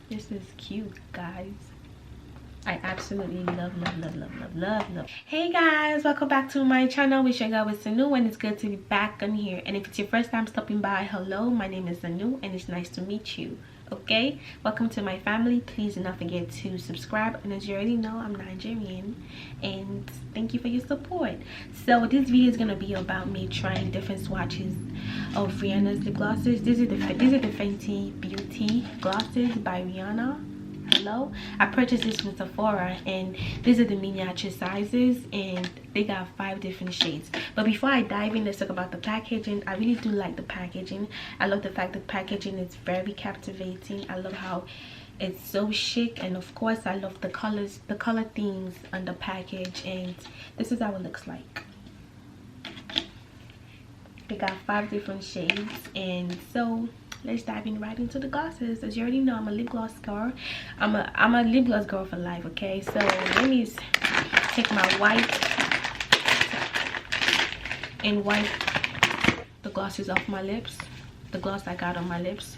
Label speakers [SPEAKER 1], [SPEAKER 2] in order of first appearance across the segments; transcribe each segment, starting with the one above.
[SPEAKER 1] This is cute, guys. I absolutely love. Hey guys, welcome back to my channel. It's your girl with Sanu, and it's good to be back on here. And if it's your first time stopping by, hello, my name is Sanu, and it's nice to meet you. Okay, welcome to my family. Please do not forget to subscribe, and as you already know, I'm Nigerian, and thank you for your support. So this video is gonna be about me trying different swatches of Rihanna's lip glosses. These are the Fenty Beauty glosses by Rihanna. Hello, I purchased this from Sephora, and these are the miniature sizes, and they got 5 different shades. But before I dive in, let's talk about the packaging. I really do like the packaging. I love the fact that the packaging is very captivating. I love how it's so chic, and of course I love the colors, the color themes on the package. And this is how it looks like. They got 5 different shades, and so let's dive in right into the glosses. As you already know, I'm a lip gloss girl. I'm a lip gloss girl for life. Okay, so let me take my white and wipe the glosses off my lips, the gloss I got on my lips.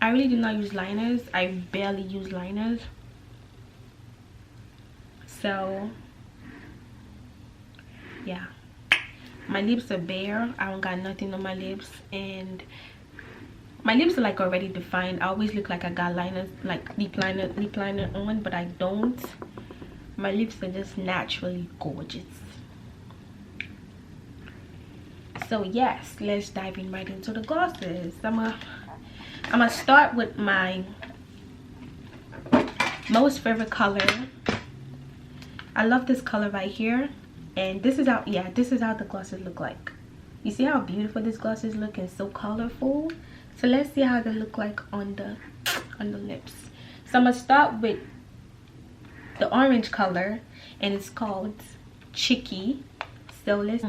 [SPEAKER 1] I really do not use liners. I barely use liners, so yeah, my lips are bare. I don't got nothing on my lips, and my lips are like already defined. I always look like I got liners, like lip liner on, but I don't. My lips are just naturally gorgeous. So yes, let's dive in right into the glosses. I'm gonna start with my most favorite color. I love this color right here. And this is how, yeah, this is how the glosses look like. You see how beautiful this glosses look and so colorful. So let's see how they look like on the lips. So I'm gonna start with the orange color, and it's called Chicky. So let's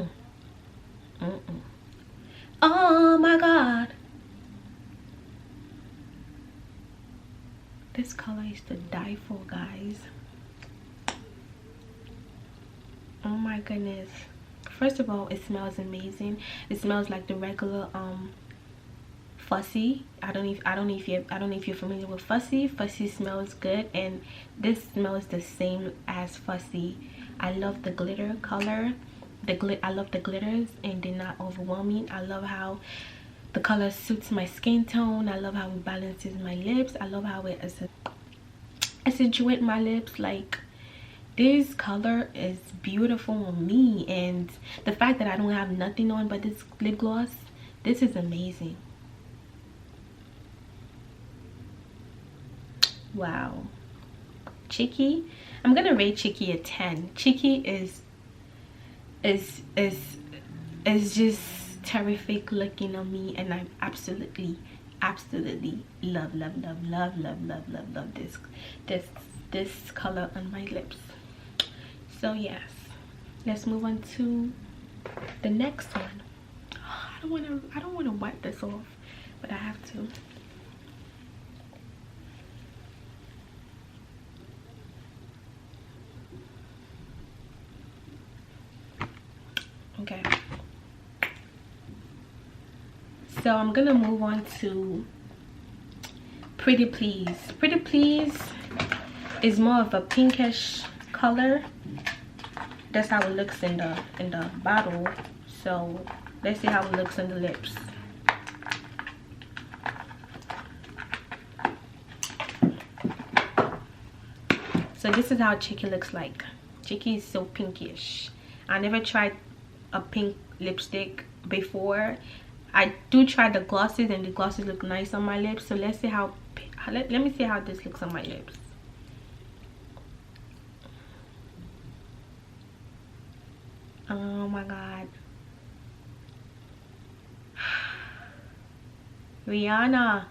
[SPEAKER 1] oh my god, this color is to die for, guys. Oh my goodness. First of all, it smells amazing. It smells like the regular Fussy. I don't know if you're familiar with Fussy. Fussy smells good, and this smells the same as Fussy. I love the glitter color. I love the glitters, and they're not overwhelming. I love how the color suits my skin tone. I love how it balances my lips. I love how it accentuates my lips. Like, this color is beautiful on me, and the fact that I don't have nothing on but this lip gloss, this is amazing. Wow. Chicky, I'm gonna rate Chicky a 10. Chicky is just terrific looking on me, and I absolutely love this color on my lips. So yes, let's move on to the next one. I don't want to wipe this off, but I have to. Okay, so I'm gonna move on to Pretty Please. Pretty Please is more of a pinkish color. That's how it looks in the bottle. So let's see how it looks on the lips. So this is how Chicky looks like. Chicky is so pinkish. I never tried a pink lipstick before. I do try the glosses, and the glosses look nice on my lips. So let's see how let me see how this looks on my lips. Oh my god, Rihanna,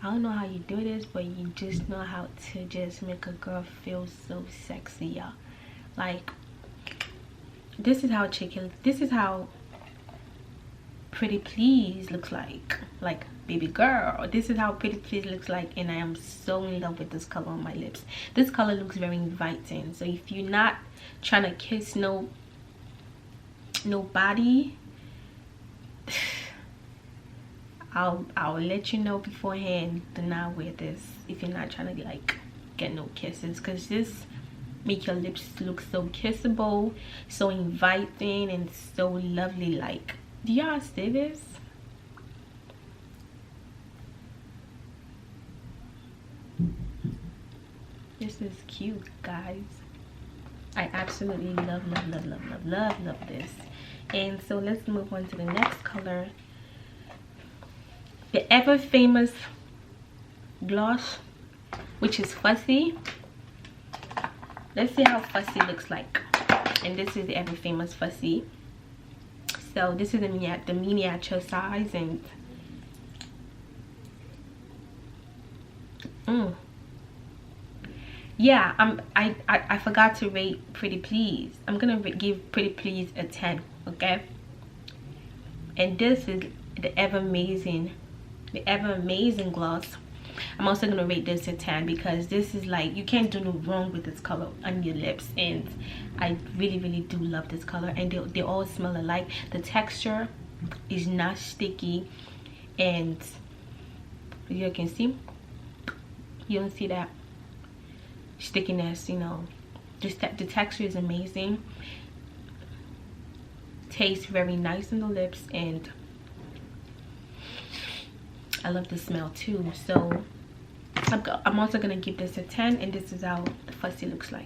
[SPEAKER 1] I don't know how you do this, but you just know how to just make a girl feel so sexy, y'all. Like, this is how this is how Pretty Please looks like baby girl. This is how Pretty Please looks like, and I am so in love with this color on my lips. This color looks very inviting. So if you're not trying to kiss nobody, I'll let you know beforehand. Do not wear this if you're not trying to like get no kisses, because this make your lips look so kissable, so inviting, and so lovely. Like, do y'all see this? This is cute, guys. I absolutely love this. And so let's move on to the next color, the ever famous gloss, which is Fussy. Let's see how Fussy looks like. And this is the ever famous Fussy. So this is the miniature size, and yeah, I forgot to rate Pretty Please. I'm gonna give Pretty Please a 10, okay? And this is the ever amazing gloss. I'm also gonna rate this a 10 because this is like, you can't do no wrong with this color on your lips, and I really do love this color. And they all smell alike. The texture is not sticky, and you can see, you don't see that stickiness, you know. Just the texture is amazing, tastes very nice in the lips, and I love the smell too. So I'm also gonna give this a 10, and this is how the Fussy looks like.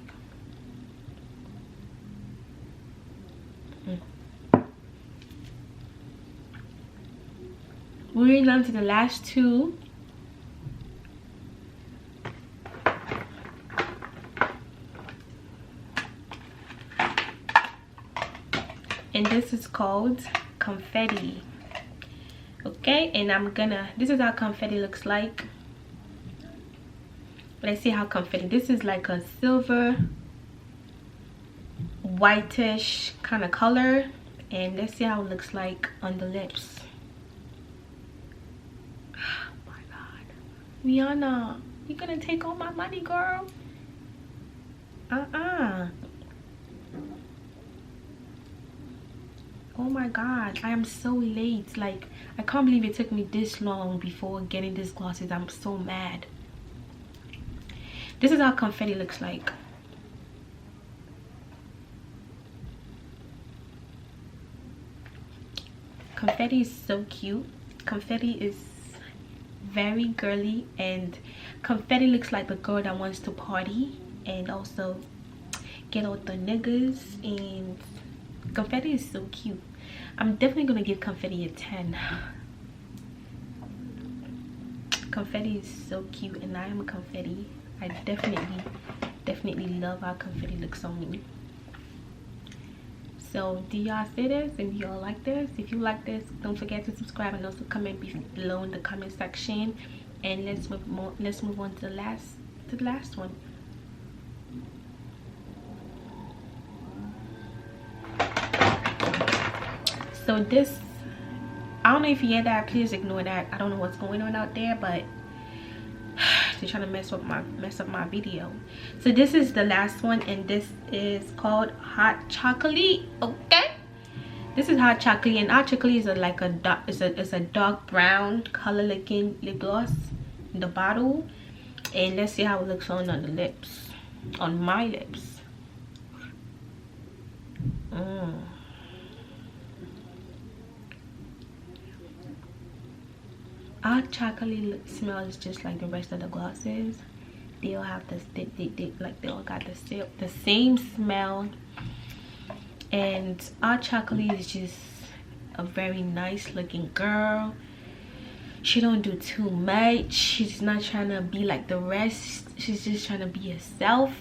[SPEAKER 1] Moving on to the last two. And this is called Confetti. Okay, and this is how Confetti looks like. Let's see how Confetti, this is like a silver whitish kind of color, and let's see how it looks like on the lips. Oh my god, Rihanna, you gonna take all my money, girl? Oh my god, I am so late. Like, I can't believe it took me this long before getting these glosses. I'm so mad. This is how Confetti looks like. Confetti is so cute. Confetti is very girly, and Confetti looks like the girl that wants to party and also get out the niggas, and Confetti is so cute. I'm definitely gonna give Confetti a 10. Confetti is so cute, and I am a Confetti. I definitely love how Confetti looks on me. So do y'all see this? And y'all like this? If you like this, don't forget to subscribe and also comment below in the comment section. And let's move on to the last one. So this, I don't know if you hear that, please ignore that. I don't know what's going on out there, but they're trying to mess up my video. So this is the last one, and this is called Hot Chocolate. Okay, this is Hot Chocolate, and Hot Chocolate is it's a dark brown color looking lip gloss in the bottle. And let's see how it looks on the lips, on my lips. Our chocolate smells just like the rest of the glosses. They all have they all got the same smell. And our chocolate is just a very nice looking girl. She don't do too much. She's not trying to be like the rest. She's just trying to be herself.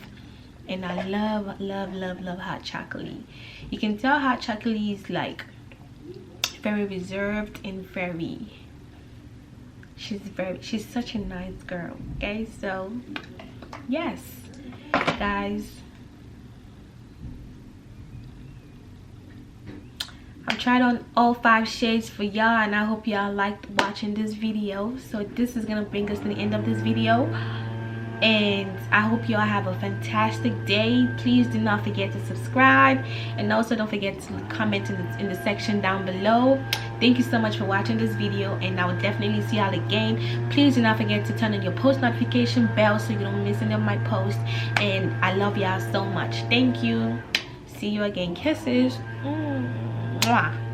[SPEAKER 1] And I love Hot Chocolate. You can tell Hot Chocolate is like very reserved and she's such a nice girl. Okay, so yes guys, I've tried on all 5 shades for y'all, and I hope y'all liked watching this video. So this is gonna bring us to the end of this video. and I hope y'all have a fantastic day. Please do not forget to subscribe, and also don't forget to comment in the section down below. Thank you so much for watching this video, and I will definitely see y'all again. Please do not forget to turn on your post notification bell so you don't miss any of my posts, and I love y'all so much. Thank you. See you again. Kisses. Mwah.